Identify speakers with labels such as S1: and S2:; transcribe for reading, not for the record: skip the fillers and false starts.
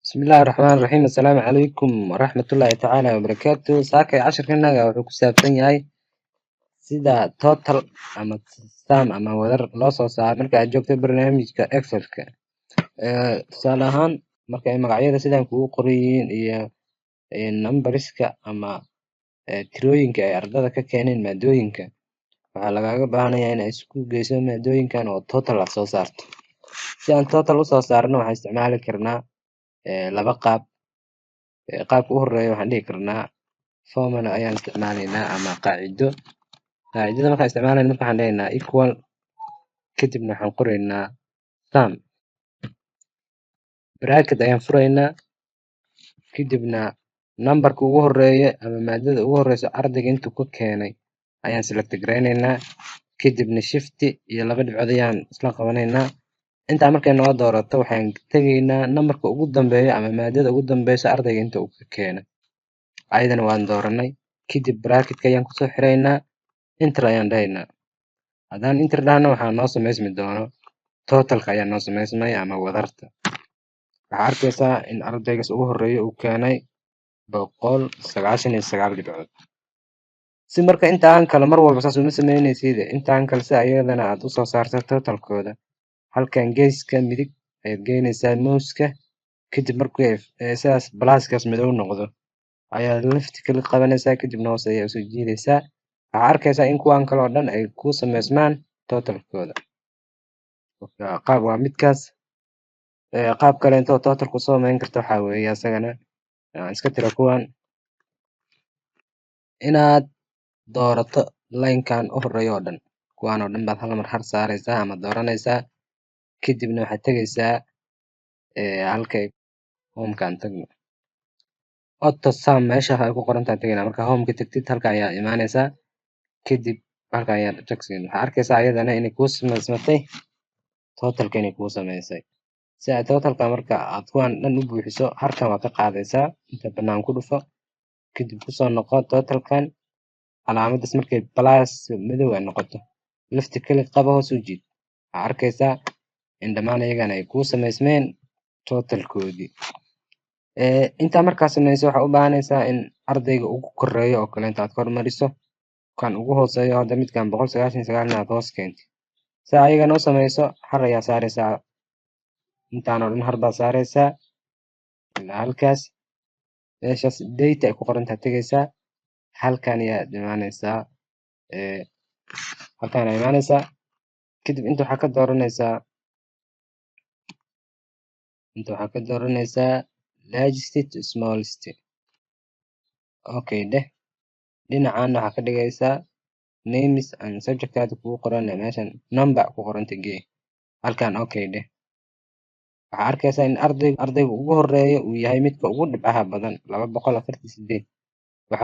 S1: بسم الله الرحمن الرحيم السلام عليكم ورحمة الله تعالى وبركاته ساكay casharkanaga wuxuu ku saabsan yahay sida total ama sum ama wadar loo soo saaro marka aad joogto barnaamijka excelka tusaale ahaan marka ay magacyada sidan kugu qoran yihiin iyo numberska ama tirooyinka ay ardada ka keeneen maadooyinka waxaa lagaaga baahan yahay inaad isku geyso maadooyinkan oo total aad soo saarto si aan total usoo saarno waxaan isticmaali karnaa laba qaab qaabka u horeeya waxaan dhihi karnaa formula ayaan isticmaalaynaa ama qaacido qaacidada markaan isticmaalayno marka waxaan dhahaynaa equal kadibna waxaan qoraynaa sum bracket ayaan furaynaa kadibna numberka ugu horeeya ama maadada ugu horeysa ardayga intuu ka keenay ayaan select gareynaynaa kadibna shift iyo laba dhibcood ayaan isla qabanaynaa intaa markay noo doorato waxaan tegaynaa numberka ugu dambeeya ama maadada ugu dambeysa ardayga inta uu ka keenay ayadana waan dooranay kadib bracketka ayaan kusoo xiraynaa enter ayaan dhahaynaa haddaan enter dhahno waxaa noo samaysmi doono totalka ayaa noo samaysmay ama wadarta waxaa arkaysaa in ardaygaas ugu horeeya uu keenay 199 dhibcood si marka intaan kale mar walba saas uma sameynaysid intaan kale si ayadana aad usoo saarto totalkooda halkan geeska midig ayaad geynaysaa mouseka kadib markuu sidaas balaaskaas madow noqdo ayaad left click qabanaysaa kadibna hoos ayaa usoo jiidaysaa waxaa arkaysaa in kuwan kale oo dhan ay ku samaysmaan totalkooda qaab waa midkaas qaab kale intoo total ku samayn karto waxaa weeye asagana iska tira kuwan inaad doorato linekan u horeeya oo dhan kuwan oo dhan baad hal mar har saaraysaa ama dooranaysaa kadibna waxaad tegaysaa halkay homekan tagno auto sum meesha ay ku qorantahay tegaynaa marka homeka tagtid halka ayaa imaanaysaa kadib halka ayaad tagsiin waxaa arkaysaa ayadana inay kuu samaysmatay totalka inay kuu samaysay si aad totalka marka aad kuwan dhan u buuxiso halkan waa ka qaadaysaa inta banaan ku dhufo kadib kusoo noqo totalkan calaamadaas markay plus madow ay noqoto left click qabo hoos u jiid waxaa arkaysaa in dhammaan ayagana ay kuu samaysmeen totalkoodii intaa markaa samayso waxaa u baahanaysaa in ardayga ugu koreeyo oo kale intaad hormariso kan ugu hooseeyo hadda midkan 199 inaad hoos keentid si ayagana u samayso har ayaa saaraysaa intaan oo dhan har baad saaraysaa ilaa halkaas meeshaas data ay ku qorantahay tegaysaa halkan ayaad imaanaysaa halkan ayaa imaanaysaa kadib inta waxaa ka dooranaysaa largest to smallest okay dheh dhinacan waxaa ka dhigaysaa names and subject aad kugu qoran meeshan number ku qoranta gee halkan okay dheh waxaa arkaysaa in ardayga ugu horeeya uu yahay midka ugu dhibcaha badan 248